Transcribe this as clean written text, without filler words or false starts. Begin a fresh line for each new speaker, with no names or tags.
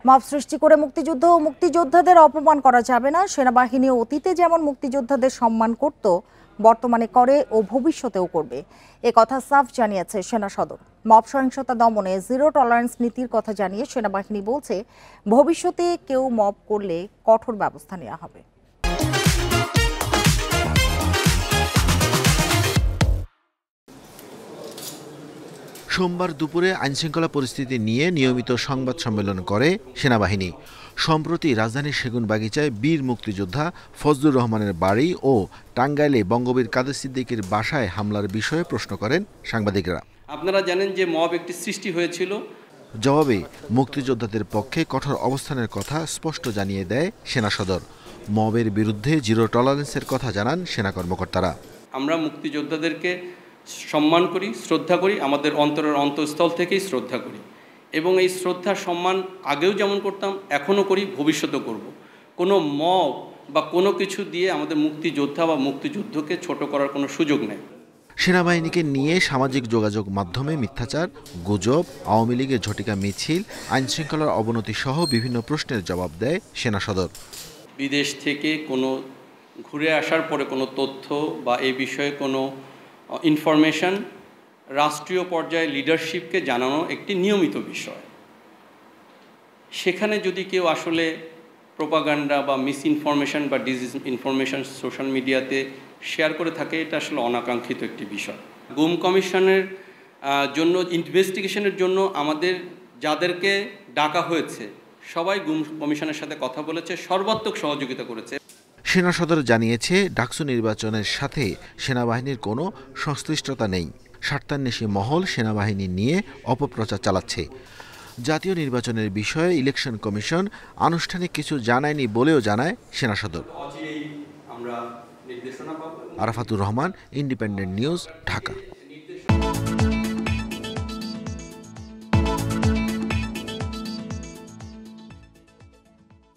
Mob সৃষ্টি করে মুক্তিযুদ্ধ ও মুক্তিযোদ্ধাদের অপমান করা যাবে না। সেনাবাহিনী অতীতে যেমন মুক্তিযোদ্ধাদের সম্মান করত, বর্তমানে করে ও ভবিষ্যতেও করবে, এ কথা সাফ জানিয়েছে সেনা সদর। মব সহিংসতা দমনে জিরো টলারেন্স নীতির কথা জানিয়ে সেনাবাহিনী বলছে, ভবিষ্যতে কেউ মব করলে কঠোর ব্যবস্থা নেওয়া হবে।
সোমবার দুপুরে আইনশৃঙ্খলা পরিস্থিতি নিয়ে নিয়মিত সংবাদ সম্মেলন করে সেনাবাহিনী। সম্প্রতি রাজধানীর সেগুনবাগিচায় বীর মুক্তিযোদ্ধা ফজলুর রহমানের বাড়ি ও টাঙ্গাইলে বঙ্গবীর কাদের সিদ্দিকীর বাসায় হামলার বিষয়ে প্রশ্ন করেন সাংবাদিকরা।
আপনারা জানেন যে মব একটি সৃষ্টি হয়েছিল।
জবাবে মুক্তিযোদ্ধাদের পক্ষে কঠোর অবস্থানের কথা স্পষ্ট জানিয়ে দেয় সেনা সদর। মবের বিরুদ্ধে জিরো টলারেন্সের কথা জানান সেনা কর্মকর্তারা।
আমরা মুক্তিযোদ্ধাদেরকে সম্মান করি, শ্রদ্ধা করি, আমাদের অন্তরের অন্তঃস্থল থেকেই শ্রদ্ধা করি এবং এই শ্রদ্ধা সম্মান আগেও যেমন করতাম এখনও করি, ভবিষ্যতেও করব। কোনো মব বা কোনো কিছু দিয়ে আমাদের মুক্তিযোদ্ধা বা মুক্তিযুদ্ধকে ছোট করার কোনো সুযোগ নেই।
সেনাবাহিনীকে নিয়ে সামাজিক যোগাযোগ মাধ্যমে মিথ্যাচার, গুজব, আওয়ামী লীগের ঝটিকা মিছিল, আইনশৃঙ্খলার অবনতি সহ বিভিন্ন প্রশ্নের জবাব দেয় সেনা সদর।
বিদেশ থেকে কোনো ঘুরে আসার পরে কোনো তথ্য বা এই বিষয়ে কোনো ইনফরমেশন রাষ্ট্রীয় পর্যায়ে লিডারশিপকে জানানো একটি নিয়মিত বিষয়। সেখানে যদি কেউ আসলে প্রোপাগান্ডা বা মিস ইনফরমেশন বা ডিস ইনফরমেশন সোশ্যাল মিডিয়াতে শেয়ার করে থাকে, এটা আসলে অনাকাঙ্ক্ষিত একটি বিষয়। গুম কমিশনের জন্য ইনভেস্টিগেশনের জন্য আমাদের যাদেরকে ডাকা হয়েছে সবাই গুম কমিশনের সাথে কথা বলেছে, সর্বাত্মক সহযোগিতা করেছে।
সেনা সদর জানিয়েছে, ডাকসু নির্বাচনের সাথে সেনাবাহিনীর কোনো সংশ্লিষ্টতা নেই। স্বার্থান্বেষী মহল সেনাবাহিনী নিয়ে অপপ্রচার চালাচ্ছে। জাতীয় নির্বাচনের বিষয়ে ইলেকশন কমিশন আনুষ্ঠানিক কিছু জানায়নি বলেও জানায় সেনা সদর।
আমরা নির্দেশনা পাবো।
Arafatur Rahman, independent news, Dhaka.